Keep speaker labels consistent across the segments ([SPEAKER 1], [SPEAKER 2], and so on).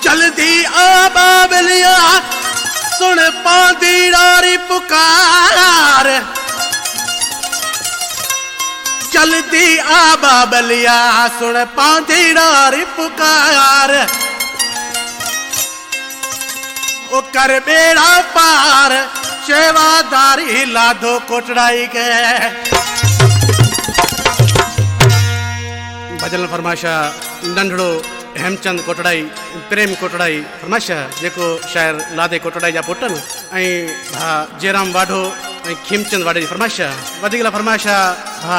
[SPEAKER 1] जल्दी आ बाबलिया सुन पांदी डारी पुकार, जल्दी आ बाबलिया सुन पांदी डारी पुकार, ओ कर बेड़ा पार सेवादारी लादो कोटड़ाई के। भजन फरमाशा नंढड़ो हेमचंद कोटड़ाई प्रेम कोटड़ाई फरमाशा जेको शायर लादे कोटड़ाई जा पुटन ऐं भा जयराम वाढो ऐं खीमचंद वाडे जी फरमाशा। वधीक फरमाशा भा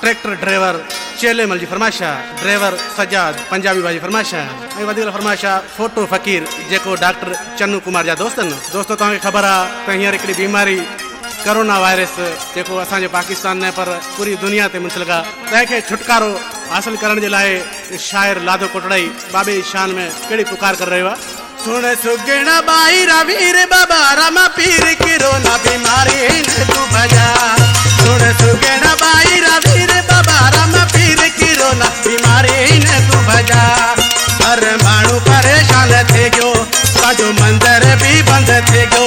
[SPEAKER 1] ट्रैक्टर ड्राइवर चेलेमल जी फरमाशा, ड्राइवर सजाद पंजाबी भाई फरमाशा ऐं वधीक फरमाशा फोटो फ़कीर जेको डॉक्टर चन्नू कुमार जा दोस्तन। दोस्तों तव्हांखे ख़बर आहे त हींअर हिकिड़ी बीमारी कोरोना वायरस जेको असांजे पाकिस्तान न पर पूरी दुनिया ते मुंतलिक आहे, तंहिंखे छुटकारो हासिल करण जे लाइ शाइर लादो कोटड़ाई बाबे जी शान में कहिड़ी पुकार कर रहियो आहे। सुन सुगण by Ravir Baba Rama Pir Kiro ना बीमारी न तू भजा, सुन सुगण by Ravir Baba Rama Pir Kiro ना बीमारी न तू भजा। हर माण्हू परेशान थे गयो ताजो मंदिर भी बंद थे गयो,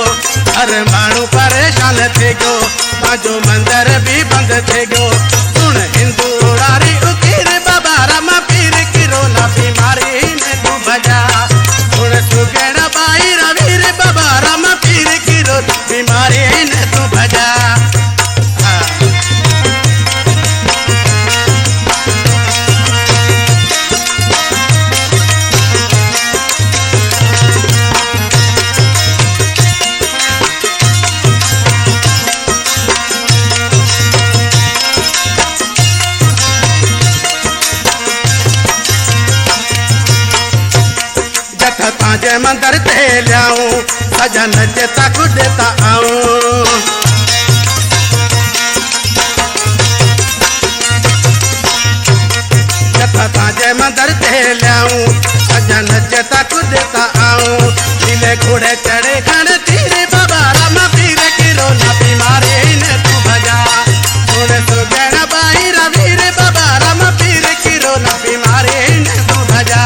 [SPEAKER 1] हर माण्हू परेशान थे गयो ताजो मंदिर भी बंद थे गयो। सुन हिंदू रारी उकीर बाबा रमा पीर किरो ना बीमारी न तू भजा, सुन सुगण by Ravir Baba Rama Pir Kiro बीमारी न तू भजा। ताजे मंदिर ते लियाऊं सजन चेता कुदेता आऊं, जथा ताजे मंदिर ते लियाऊं सजन चेता कुदेता आऊं। नीले घोड़े चढ़े खण तीर बाबा रमा पीर किरो ना बीमारी न तू भजा, सुन सुगण by Ravir Baba Rama Pir Kiro ना बीमारी न तू भजा।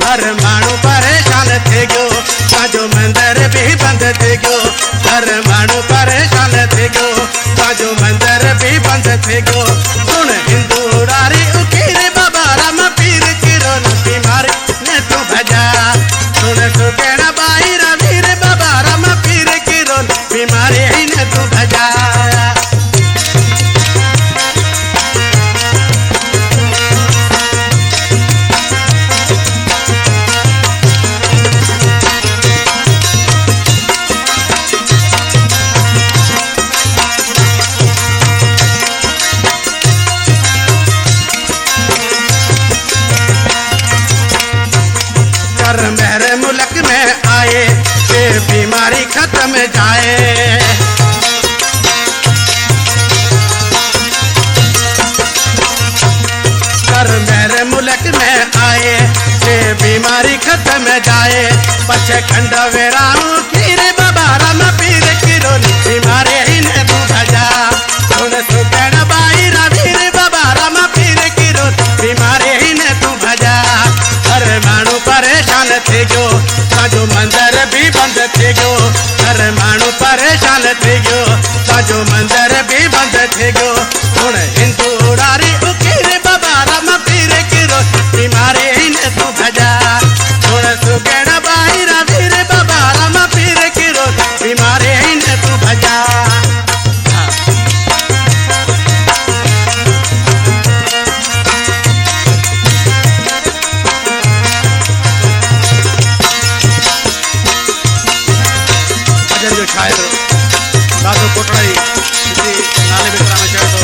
[SPEAKER 1] हर माण्हू परेशान थे गयो ताजो मंदिर भी बंद थे गयो, हर माण्हू परेशान थे गयो ताजो मंदिर भी बंद थे गयो। सुन हिंदू रारी उकीर बाबा रमा पीर किरो न बीमारी न तू भजा, सुन सुगण by Ravir Baba Rama Pir Kiro न बीमारी न तू भजा। मेरे मुल्क में आए ये बीमारी खत्म जाए, कर मेरे मुल्क में आए ये बीमारी खत्म जाए। पछे खंड वेराऊं खीर बाबा रमा पीर किरो बीमारी ही न तू भजा, सुन सुगण by Ravir Baba Rama Pir Kiro बीमारी ही न तू भजा। हर माण्हू परेशान थे गयो ताजो मंदिर भी बंद थे गयो, हर माण्हू परेशान थे गयो ताजो मंदिर भी बंद थे गयो। सुन हिंदू रारी उकीर बाबा रमा पीर किरो बीमारी ही न तू भजा, सुन सुगण by Ravir Baba Rama Pir Kiro बीमारी ही न तू भजा। जो शायर लादो कोटड़ाई नाले में कराना चाहे तो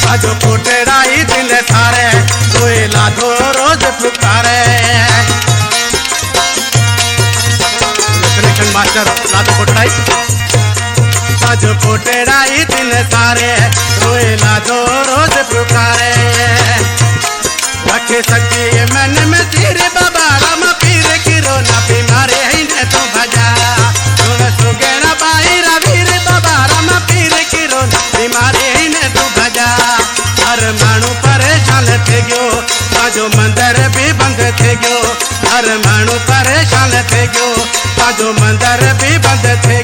[SPEAKER 1] आजो कोटड़ाई दिन सारे कोई लादो रोज पुकारे। कनेक्शन मास्टर लादो कोटड़ाई आजो कोटड़ाई दिन सारे कोई लादो रोज पुकारे। रखे सच्ची मन में तीर बाबा रमा पीर माण्हू परेशान थी गयो, पंहिंजो मंदर बि बंदि थे